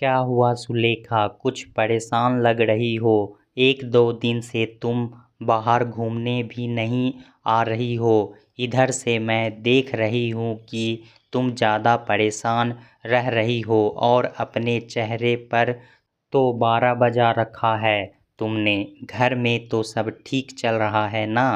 क्या हुआ सुलेखा, कुछ परेशान लग रही हो। 1-2 दिन से तुम बाहर घूमने भी नहीं आ रही हो। इधर से मैं देख रही हूँ कि तुम ज़्यादा परेशान रह रही हो और अपने चेहरे पर तो 12 बजा रखा है तुमने। घर में तो सब ठीक चल रहा है ना?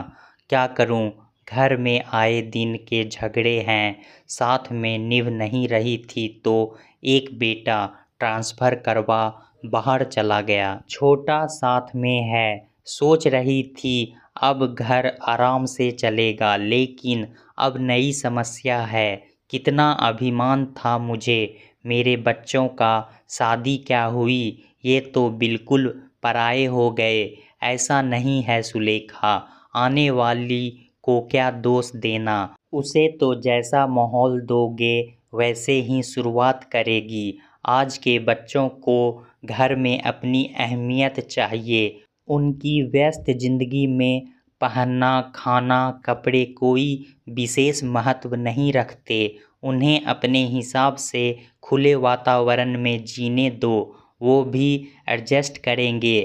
क्या करूँ, घर में आए दिन के झगड़े हैं। साथ में निभ नहीं रही थी तो एक बेटा ट्रांसफ़र करवा बाहर चला गया। छोटा साथ में है। सोच रही थी अब घर आराम से चलेगा, लेकिन अब नई समस्या है। कितना अभिमान था मुझे, मेरे बच्चों का शादी क्या हुई, ये तो बिल्कुल पराये हो गए। ऐसा नहीं है सुलेखा, आने वाली को क्या दोष देना। उसे तो जैसा माहौल दोगे वैसे ही शुरुआत करेगी। आज के बच्चों को घर में अपनी अहमियत चाहिए। उनकी व्यस्त ज़िंदगी में पहनना, खाना, कपड़े कोई विशेष महत्व नहीं रखते। उन्हें अपने हिसाब से खुले वातावरण में जीने दो, वो भी एडजस्ट करेंगे।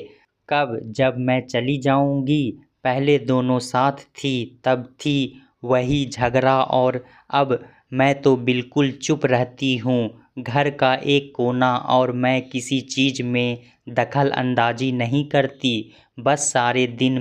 कब, जब मैं चली जाऊंगी? पहले दोनों साथ थी तब थी वही झगड़ा, और अब मैं तो बिल्कुल चुप रहती हूँ। घर का एक कोना, और मैं किसी चीज़ में दखल अंदाजी नहीं करती। बस सारे दिन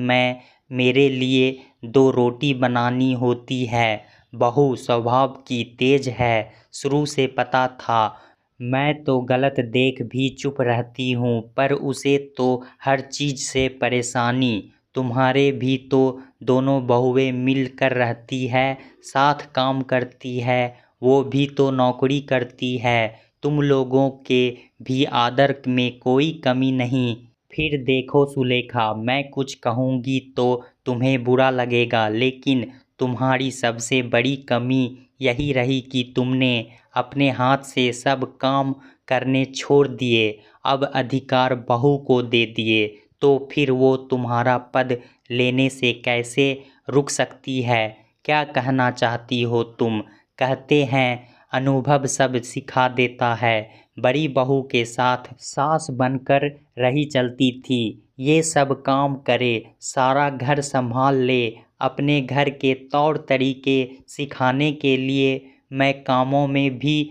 मेरे लिए 2 रोटी बनानी होती है। बहू स्वभाव की तेज है, शुरू से पता था। मैं तो गलत देख भी चुप रहती हूँ, पर उसे तो हर चीज़ से परेशानी। तुम्हारे भी तो दोनों बहुएं मिल कर रहती है, साथ काम करती है। वो भी तो नौकरी करती है। तुम लोगों के भी आदर में कोई कमी नहीं। फिर देखो सुलेखा, मैं कुछ कहूँगी तो तुम्हें बुरा लगेगा, लेकिन तुम्हारी सबसे बड़ी कमी यही रही कि तुमने अपने हाथ से सब काम करने छोड़ दिए। अब अधिकार बहू को दे दिए तो फिर वो तुम्हारा पद लेने से कैसे रुक सकती है? क्या कहना चाहती हो तुम? कहते हैं अनुभव सब सिखा देता है। बड़ी बहू के साथ सास बनकर रही चलती थी। ये सब काम करे, सारा घर संभाल ले, अपने घर के तौर तरीके सिखाने के लिए मैं कामों में भी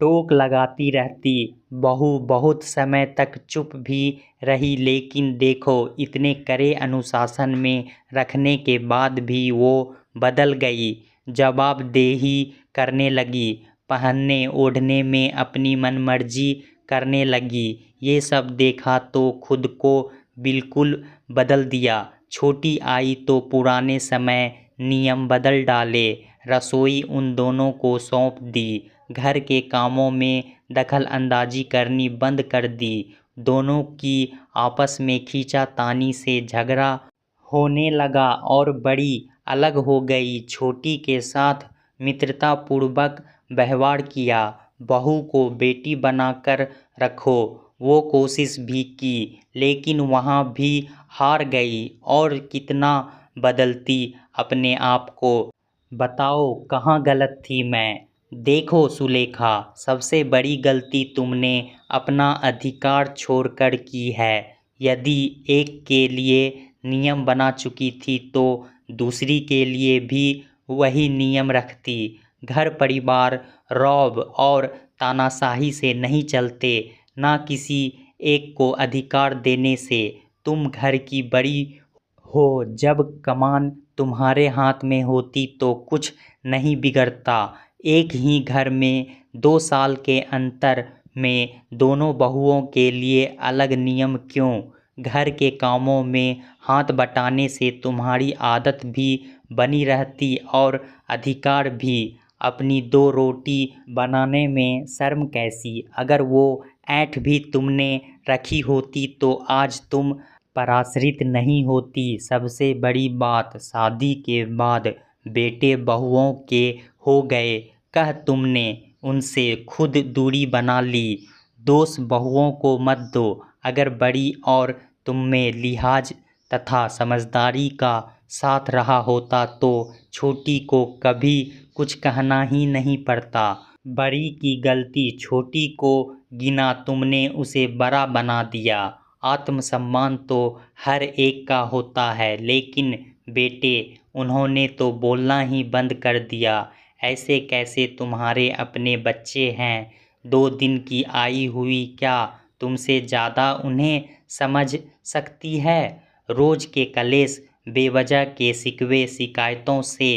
टोक लगाती रहती। बहू बहुत समय तक चुप भी रही, लेकिन देखो इतने कड़े अनुशासन में रखने के बाद भी वो बदल गई। जवाबदेही करने लगी, पहनने ओढ़ने में अपनी मनमर्जी करने लगी। ये सब देखा तो खुद को बिल्कुल बदल दिया। छोटी आई तो पुराने समय नियम बदल डाले। रसोई उन दोनों को सौंप दी। घर के कामों में दखल अंदाजी करनी बंद कर दी। दोनों की आपस में खींचातानी से झगड़ा होने लगा और बड़ी अलग हो गई। छोटी के साथ मित्रतापूर्वक व्यवहार किया। बहू को बेटी बनाकर रखो, वो कोशिश भी की, लेकिन वहाँ भी हार गई। और कितना बदलती अपने आप को। बताओ कहाँ गलत थी मैं? देखो सुलेखा, सबसे बड़ी गलती तुमने अपना अधिकार छोड़कर की है। यदि एक के लिए नियम बना चुकी थी तो दूसरी के लिए भी वही नियम रखती। घर परिवार रौब और तानाशाही से नहीं चलते, ना किसी एक को अधिकार देने से। तुम घर की बड़ी हो, जब कमान तुम्हारे हाथ में होती तो कुछ नहीं बिगड़ता। एक ही घर में 2 साल के अंतर में दोनों बहुओं के लिए अलग नियम क्यों? घर के कामों में हाथ बटाने से तुम्हारी आदत भी बनी रहती और अधिकार भी। अपनी 2 रोटी बनाने में शर्म कैसी? अगर वो ऐंठ भी तुमने रखी होती तो आज तुम पराश्रित नहीं होती। सबसे बड़ी बात, शादी के बाद बेटे बहुओं के हो गए कह तुमने उनसे खुद दूरी बना ली। दोष बहुओं को मत दो। अगर बड़ी और तुममें लिहाज तथा समझदारी का साथ रहा होता तो छोटी को कभी कुछ कहना ही नहीं पड़ता। बड़ी की गलती छोटी को गिना तुमने उसे बड़ा बना दिया। आत्मसम्मान तो हर एक का होता है, लेकिन बेटे उन्होंने तो बोलना ही बंद कर दिया। ऐसे कैसे? तुम्हारे अपने बच्चे हैं, 2 दिन की आई हुई क्या तुमसे ज़्यादा उन्हें समझ सकती है? रोज के कलेश, बेवजह के शिकवे शिकायतों से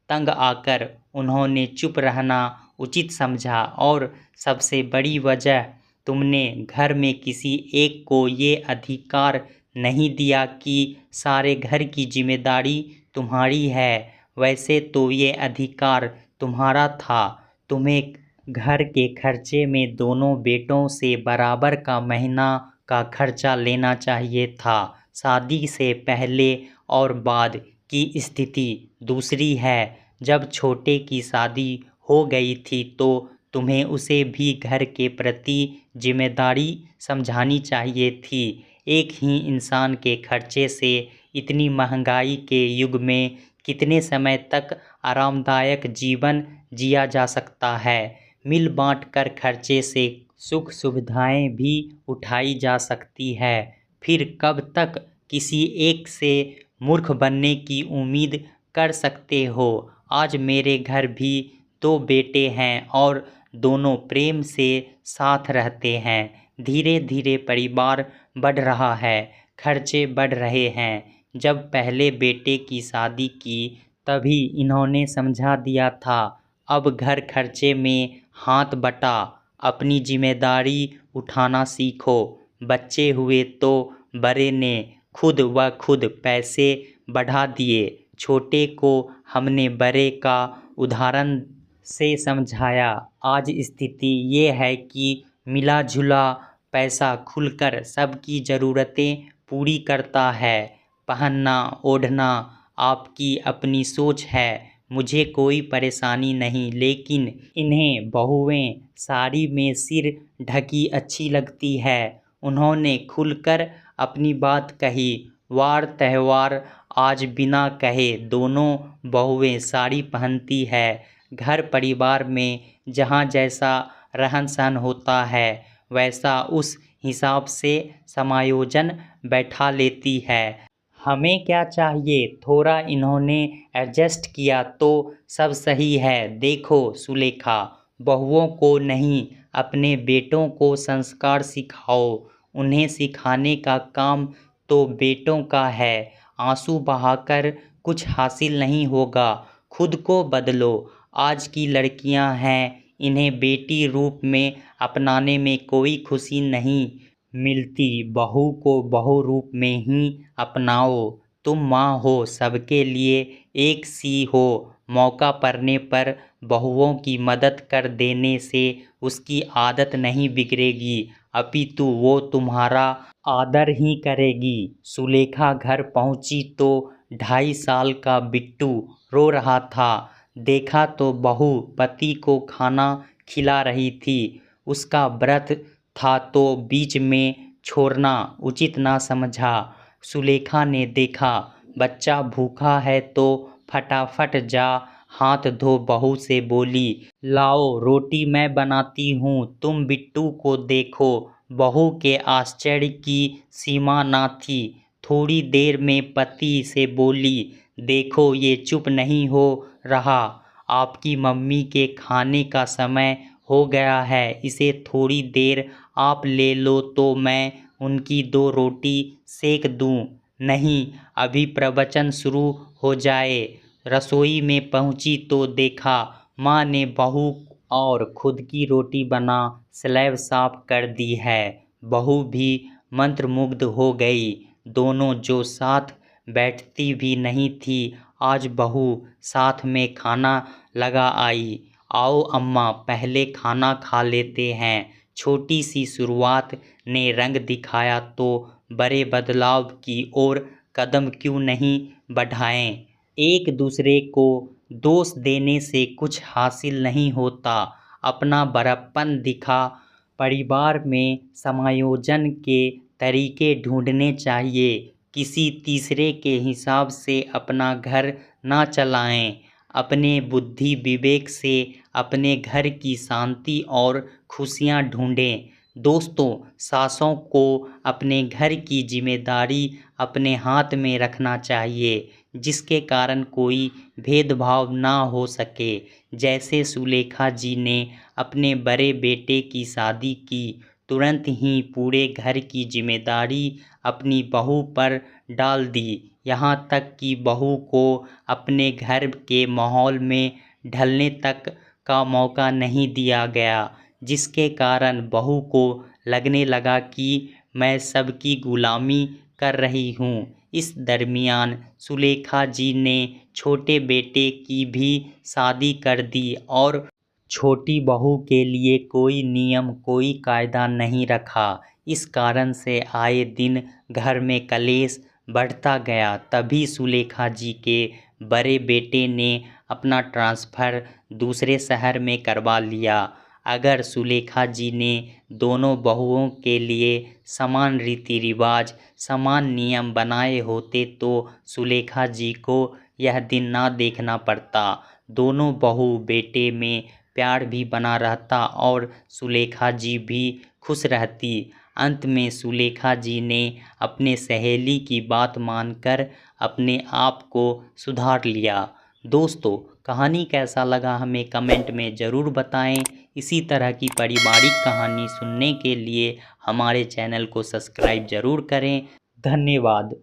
तंग आकर उन्होंने चुप रहना उचित समझा, और सबसे बड़ी वजह तुमने घर में किसी एक को ये अधिकार नहीं दिया कि सारे घर की जिम्मेदारी तुम्हारी है। वैसे तो ये अधिकार तुम्हारा था, तुम्हें घर के खर्चे में दोनों बेटों से बराबर का महीना का खर्चा लेना चाहिए था। शादी से पहले और बाद की स्थिति दूसरी है। जब छोटे की शादी हो गई थी तो तुम्हें उसे भी घर के प्रति जिम्मेदारी समझानी चाहिए थी। एक ही इंसान के खर्चे से इतनी महंगाई के युग में कितने समय तक आरामदायक जीवन जिया जा सकता है? मिल बांट कर खर्चे से सुख सुविधाएं भी उठाई जा सकती है। फिर कब तक किसी एक से मूर्ख बनने की उम्मीद कर सकते हो? आज मेरे घर भी 2 बेटे हैं और दोनों प्रेम से साथ रहते हैं। धीरे धीरे परिवार बढ़ रहा है, खर्चे बढ़ रहे हैं। जब पहले बेटे की शादी की तभी इन्होंने समझा दिया था, अब घर खर्चे में हाथ बटा, अपनी जिम्मेदारी उठाना सीखो। बच्चे हुए तो बड़े ने खुद व खुद पैसे बढ़ा दिए, छोटे को हमने बड़े का उदाहरण से समझाया। आज स्थिति ये है कि मिला जुला पैसा खुलकर सबकी ज़रूरतें पूरी करता है। पहनना ओढ़ना आपकी अपनी सोच है, मुझे कोई परेशानी नहीं, लेकिन इन्हें बहुएं साड़ी में सिर ढकी अच्छी लगती है। उन्होंने खुलकर अपनी बात कही। वार त्यौहार आज बिना कहे दोनों बहुएं साड़ी पहनती है। घर परिवार में जहाँ जैसा रहन सहन होता है, वैसा उस हिसाब से समायोजन बैठा लेती है। हमें क्या चाहिए, थोड़ा इन्होंने एडजस्ट किया तो सब सही है। देखो सुलेखा, बहुओं को नहीं, अपने बेटों को संस्कार सिखाओ। उन्हें सिखाने का काम तो बेटों का है। आंसू बहाकर कुछ हासिल नहीं होगा, खुद को बदलो। आज की लड़कियां हैं, इन्हें बेटी रूप में अपनाने में कोई खुशी नहीं मिलती। बहू को बहू रूप में ही अपनाओ। तुम माँ हो, सबके लिए एक सी हो। मौका पड़ने पर बहुओं की मदद कर देने से उसकी आदत नहीं बिगड़ेगी, अपितु वो तुम्हारा आदर ही करेगी। सुलेखा घर पहुंची तो 2.5 साल का बिट्टू रो रहा था। देखा तो बहू पति को खाना खिला रही थी। उसका व्रत था तो बीच में छोड़ना उचित ना समझा। सुलेखा ने देखा बच्चा भूखा है तो फटाफट जा हाथ धो बहू से बोली, लाओ रोटी मैं बनाती हूँ, तुम बिट्टू को देखो। बहू के आश्चर्य की सीमा ना थी। थोड़ी देर में पति से बोली, देखो ये चुप नहीं हो रहा। आपकी मम्मी के खाने का समय हो गया है, इसे थोड़ी देर आप ले लो तो मैं उनकी 2 रोटी सेक दूं। नहीं, अभी प्रवचन शुरू हो जाए। रसोई में पहुंची तो देखा माँ ने बहू और खुद की रोटी बना स्लैब साफ कर दी है। बहू भी मंत्रमुग्ध हो गई। दोनों जो साथ बैठती भी नहीं थी, आज बहू साथ में खाना लगा आई। आओ अम्मा, पहले खाना खा लेते हैं। छोटी सी शुरुआत ने रंग दिखाया तो बड़े बदलाव की ओर कदम क्यों नहीं बढ़ाएं। एक दूसरे को दोष देने से कुछ हासिल नहीं होता। अपना बड़प्पन दिखा। परिवार में समायोजन के तरीके ढूंढने चाहिए। किसी तीसरे के हिसाब से अपना घर ना चलाएं। अपने बुद्धि विवेक से अपने घर की शांति और खुशियां ढूंढें। दोस्तों, सासों को अपने घर की जिम्मेदारी अपने हाथ में रखना चाहिए, जिसके कारण कोई भेदभाव ना हो सके। जैसे सुलेखा जी ने अपने बड़े बेटे की शादी की, तुरंत ही पूरे घर की जिम्मेदारी अपनी बहू पर डाल दी, यहाँ तक कि बहू को अपने घर के माहौल में ढलने तक का मौका नहीं दिया गया, जिसके कारण बहू को लगने लगा कि मैं सबकी गुलामी कर रही हूँ। इस दरमियान सुलेखा जी ने छोटे बेटे की भी शादी कर दी और छोटी बहू के लिए कोई नियम कोई कायदा नहीं रखा। इस कारण से आए दिन घर में कलेश बढ़ता गया। तभी सुलेखा जी के बड़े बेटे ने अपना ट्रांसफ़र दूसरे शहर में करवा लिया। अगर सुलेखा जी ने दोनों बहुओं के लिए समान रीति रिवाज समान नियम बनाए होते तो सुलेखा जी को यह दिन ना देखना पड़ता। दोनों बहू बेटे में प्यार भी बना रहता और सुलेखा जी भी खुश रहती। अंत में सुलेखा जी ने अपने सहेली की बात मानकर अपने आप को सुधार लिया। दोस्तों, कहानी कैसा लगा हमें कमेंट में ज़रूर बताएं। इसी तरह की पारिवारिक कहानी सुनने के लिए हमारे चैनल को सब्सक्राइब ज़रूर करें। धन्यवाद।